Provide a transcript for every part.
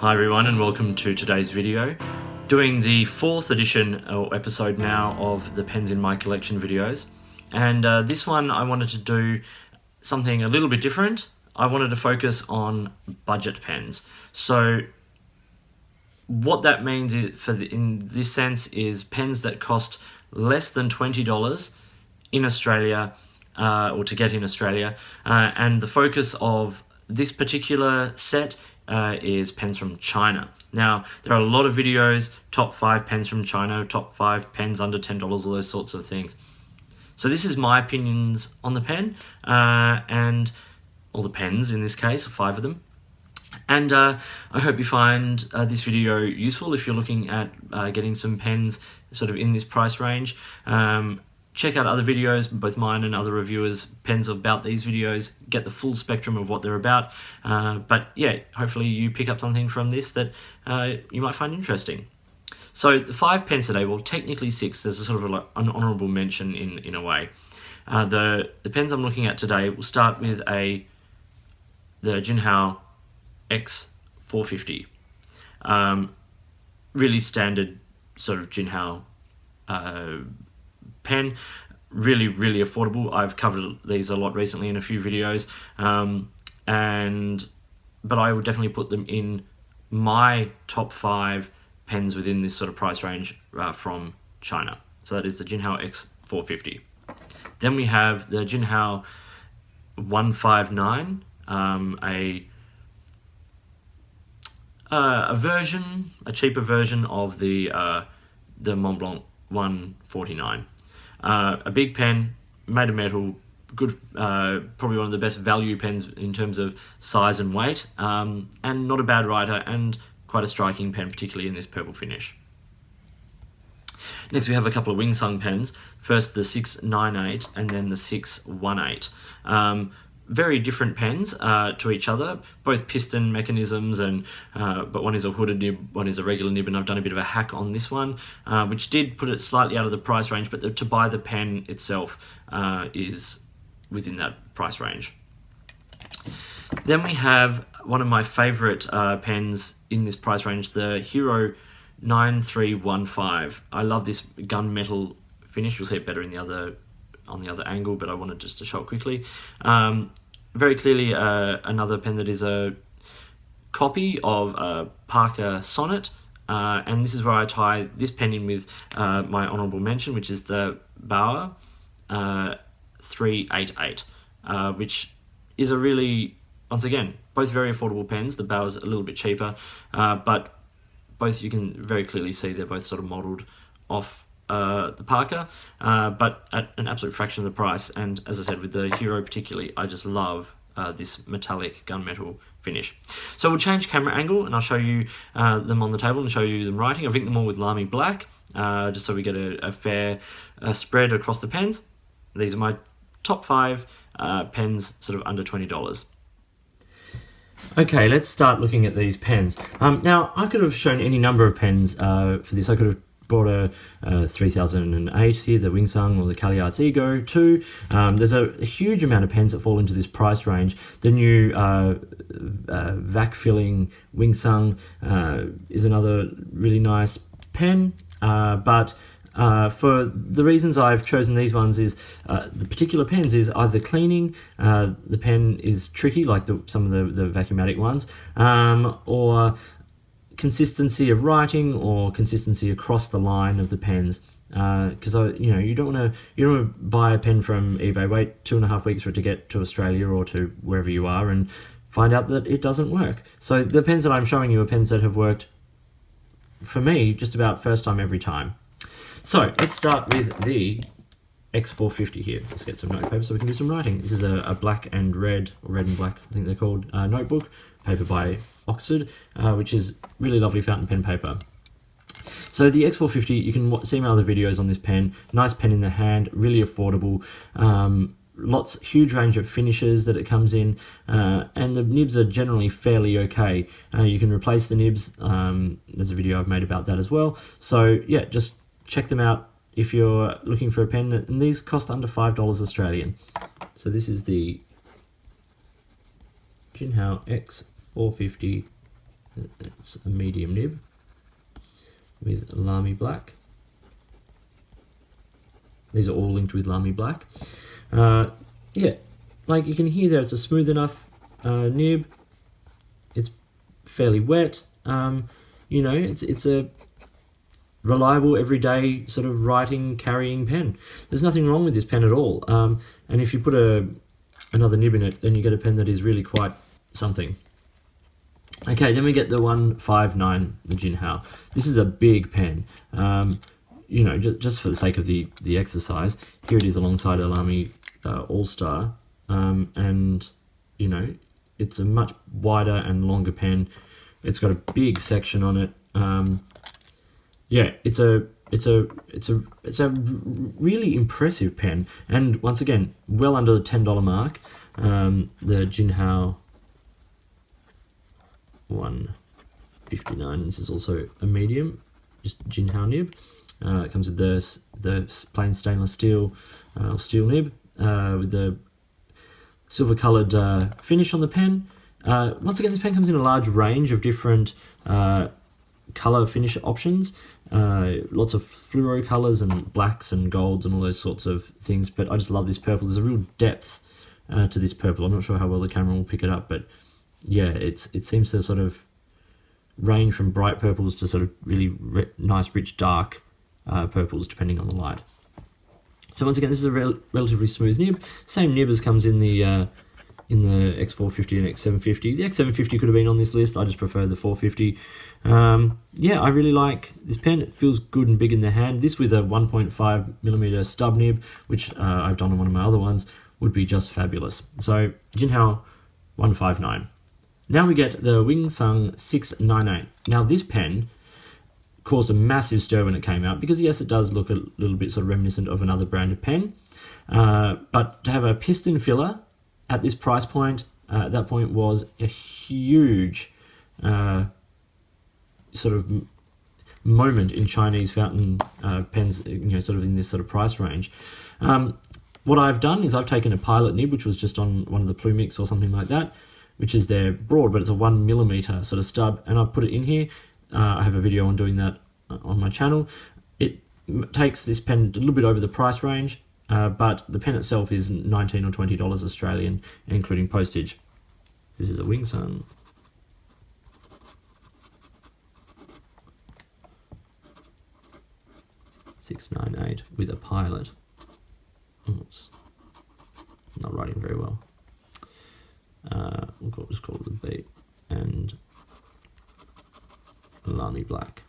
Hi everyone and welcome to today's video. Doing the 4th edition or episode now of the Pens in My Collection videos. And this one I wanted to do something a little bit different. I wanted to focus on budget pens. So what that means is, in this sense, is pens that cost less than $20 in Australia or to get in Australia. And the focus of this particular set is pens from China. Now, there are a lot of videos, top 5 pens from China, top 5 pens under $10, all those sorts of things. So this is my opinions on the pen, and all the pens in this case, 5 of them. And I hope you find this video useful if you're looking at getting some pens sort of in this price range. Check out other videos, both mine and other reviewers' pens about these videos, get the full spectrum of what they're about. But yeah, hopefully you pick up something from this that you might find interesting. So the 5 pens today, well technically 6, there's a sort of an honourable mention in a way. The pens I'm looking at today will start with the Jinhao X450. Really standard sort of Jinhao pen, really affordable. I've covered these a lot recently in a few videos, but I would definitely put them in my top 5 pens within this sort of price range from China. So that is the Jinhao X450. Then we have the Jinhao 159, a cheaper version of the Mont Blanc 149. A big pen, made of metal, good, probably one of the best value pens in terms of size and weight, and not a bad writer, and quite a striking pen, particularly in this purple finish. Next we have a couple of Wingsung pens, first the 698 and then the 618. Very different pens to each other, both piston mechanisms, but one is a hooded nib, one is a regular nib, and I've done a bit of a hack on this one, which did put it slightly out of the price range, but to buy the pen itself is within that price range. Then we have one of my favourite pens in this price range, the Hero 9315. I love this gunmetal finish. You'll see it better on the other angle, but I wanted just to show it quickly. Very clearly another pen that is a copy of Parker Sonnet, and this is where I tie this pen in with my honourable mention, which is the Baoer 388, which is a really, once again, both very affordable pens. The Baoer's a little bit cheaper, but both you can very clearly see they're both sort of modelled off the Parker, but at an absolute fraction of the price. And as I said, with the Hero particularly, I just love this metallic gunmetal finish. So we'll change camera angle and I'll show you them on the table and show you them writing. I've inked them all with Lamy Black, just so we get a fair spread across the pens. These are my top 5 pens sort of under $20. Okay, let's start looking at these pens. Now, I could have shown any number of pens for this. I could have brought a 3008 here, the Wingsung or the Cagliar's Ego 2. There's a huge amount of pens that fall into this price range. The new vac filling Wingsung is another really nice pen, but for the reasons I've chosen these ones is the particular pens is either cleaning, the pen is tricky like some of the Vacuumatic ones, or consistency of writing or consistency across the line of the pens, because you don't want to buy a pen from eBay, wait 2.5 weeks for it to get to Australia or to wherever you are and find out that it doesn't work. So the pens that I'm showing you are pens that have worked for me just about first time every time. So let's start with the X450 here. Let's get some notepaper so we can do some writing. This is a black and red, or red and black, I think they're called, notebook, paper by Oxford, which is really lovely fountain pen paper. So the X450, you can see my other videos on this pen. Nice pen in the hand, really affordable. Huge range of finishes that it comes in, and the nibs are generally fairly okay. You can replace the nibs. There's a video I've made about that as well. So yeah, just check them out if you're looking for a pen, and these cost under $5 Australian. So this is the Jinhao X450 It's a medium nib with Lamy Black. These are all linked with Lamy Black. Yeah, like you can hear there, it's a smooth enough nib. It's fairly wet. You know, it's a reliable, everyday sort of writing, carrying pen. There's nothing wrong with this pen at all. And if you put another nib in it, then you get a pen that is really quite something. Okay, then we get the 159, the Jinhao. This is a big pen. You know, just for the sake of the exercise, here it is alongside a Lamy All-Star. And, you know, it's a much wider and longer pen. It's got a big section on it. Yeah, it's a really impressive pen, and once again, well under the $10 mark. The Jinhao 159. This is also a medium, just Jinhao nib. It comes with the plain stainless steel nib with the silver coloured finish on the pen. Once again, this pen comes in a large range of different colour finish options. Lots of fluoro colours and blacks and golds and all those sorts of things, but I just love this purple. There's a real depth to this purple. I'm not sure how well the camera will pick it up, but yeah, it seems to sort of range from bright purples to sort of really nice, rich, dark purples, depending on the light. So once again, this is a relatively smooth nib. Same nib as comes in the X450 and X750. The X750 could have been on this list. I just prefer the 450. Yeah, I really like this pen. It feels good and big in the hand. This with a 1.5mm stub nib, which I've done on one of my other ones, would be just fabulous. So Jinhao 159. Now we get the Wingsung 698. Now this pen caused a massive stir when it came out, because yes, it does look a little bit sort of reminiscent of another brand of pen, but to have a piston filler at this price point, at that point, was a huge sort of moment in Chinese fountain pens, you know, sort of in this sort of price range. What I've done is I've taken a Pilot nib, which was just on one of the Plumix or something like that, which is their broad, but it's a 1mm sort of stub, and I've put it in here. I have a video on doing that on my channel. It takes this pen a little bit over the price range, but the pen itself is $19 or $20 Australian, including postage. This is a Wingsung. .698 with a Pilot. Oh, it's not writing very well. We'll just call it the B. And Lamy Black.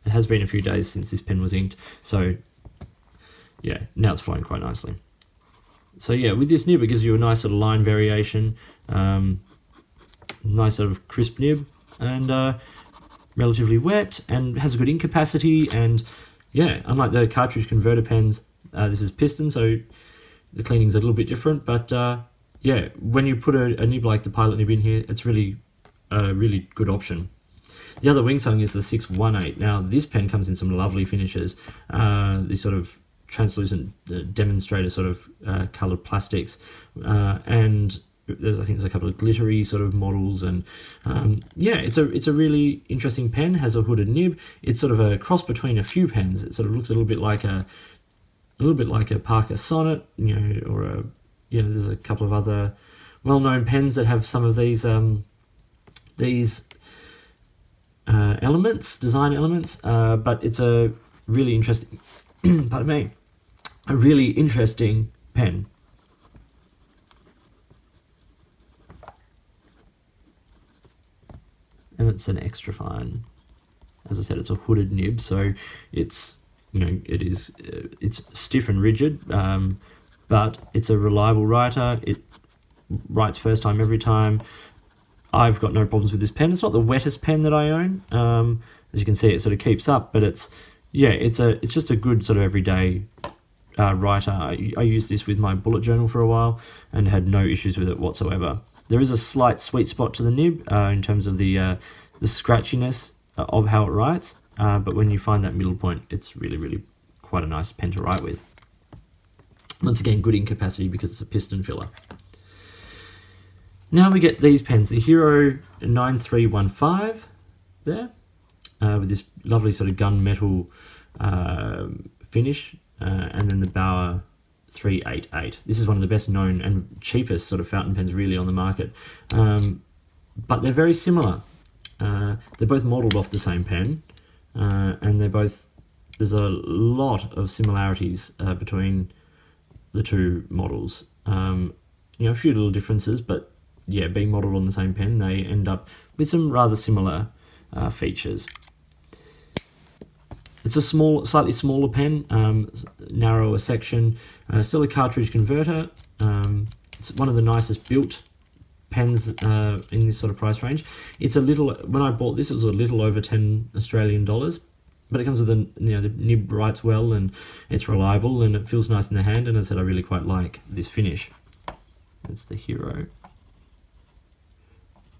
It has been a few days since this pen was inked, so yeah, now it's flowing quite nicely. So yeah, with this nib, it gives you a nice sort of line variation, nice sort of crisp nib, and relatively wet, and has a good ink capacity. And yeah, unlike the cartridge converter pens, this is piston, so the cleaning's a little bit different, but yeah, when you put a nib like the Pilot nib in here, it's really a really good option. The other Wingsung is the 618. Now this pen comes in some lovely finishes, these sort of translucent demonstrator sort of coloured plastics, and I think there's a couple of glittery sort of models, and yeah, it's a really interesting pen. Has a hooded nib. It's sort of a cross between a few pens. It sort of looks a little bit like a Parker Sonnet, you know, or a, you know, there's a couple of other well-known pens that have some of these elements, design elements, but it's a really interesting, pardon me, a really interesting pen. And it's an extra fine. As I said, it's a hooded nib, so it's, you know, it's stiff and rigid, but it's a reliable writer. It writes first time every time. I've got no problems with this pen. It's not the wettest pen that I own. As you can see, it sort of keeps up, but it's just a good sort of everyday writer. I used this with my bullet journal for a while and had no issues with it whatsoever. There is a slight sweet spot to the nib in terms of the scratchiness of how it writes, but when you find that middle point, it's really, really quite a nice pen to write with. Once again, good ink capacity because it's a piston filler. Now we get these pens, the Hero 9315 there, with this lovely sort of gunmetal finish, and then the Baoer 388. This is one of the best known and cheapest sort of fountain pens really on the market, but they're very similar. They're both modelled off the same pen, and there's a lot of similarities between the two models. A few little differences, but yeah, being modelled on the same pen, they end up with some rather similar features. It's a slightly smaller pen, narrower section, still a cartridge converter. It's one of the nicest built pens in this sort of price range. It's when I bought this, it was a little over 10 Australian dollars, but it comes with the nib writes well, and it's reliable, and it feels nice in the hand, and as I said, I really quite like this finish. It's the Hero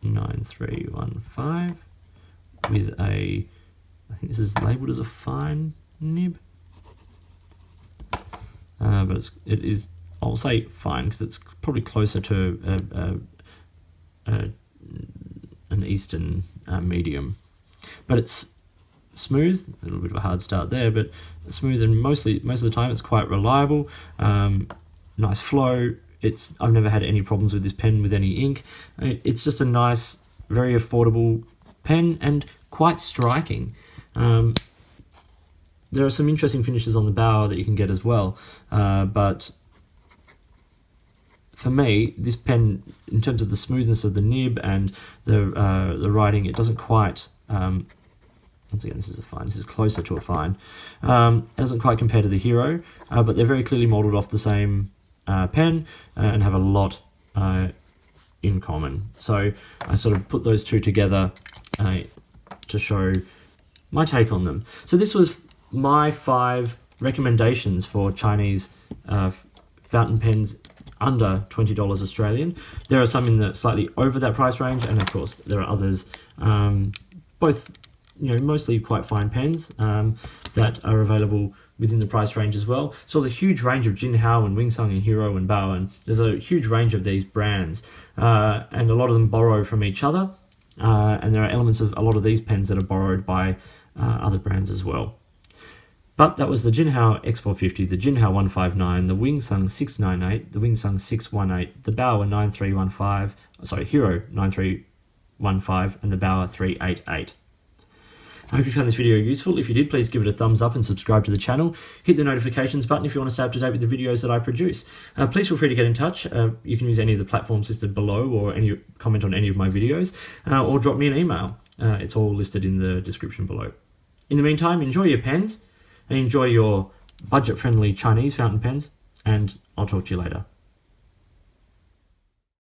9315 with I think this is labelled as a fine nib, but it is, I'll say fine because it's probably closer to an Eastern medium, but it's smooth. A little bit of a hard start there, but smooth, and most of the time it's quite reliable. Nice flow. I've never had any problems with this pen with any ink. It's just a nice, very affordable pen, and quite striking. There are some interesting finishes on the Baoer that you can get as well, but for me, this pen, in terms of the smoothness of the nib and the writing, it doesn't quite. Once again, this is a fine. This is closer to a fine. It doesn't quite compare to the Hero, but they're very clearly modelled off the same pen and have a lot in common. So I sort of put those two together to show my take on them. So this was my 5 recommendations for Chinese fountain pens under $20 Australian. There are some in the slightly over that price range, and of course there are others, both mostly quite fine pens that are available within the price range as well. So there's a huge range of Jinhao and Wingsung and Hero and Baoer, and there's a huge range of these brands, and a lot of them borrow from each other, and there are elements of a lot of these pens that are borrowed by other brands as well. But that was the Jinhao X450, the Jinhao 159, the Wingsung 698, the Wingsung 618, the Baoer 9315, Hero 9315, and the Baoer 388. I hope you found this video useful. If you did, please give it a thumbs up and subscribe to the channel. Hit the notifications button if you want to stay up to date with the videos that I produce. Please feel free to get in touch. You can use any of the platforms listed below, or comment on any of my videos, or drop me an email. It's all listed in the description below. In the meantime, enjoy your pens and enjoy your budget-friendly Chinese fountain pens, and I'll talk to you later.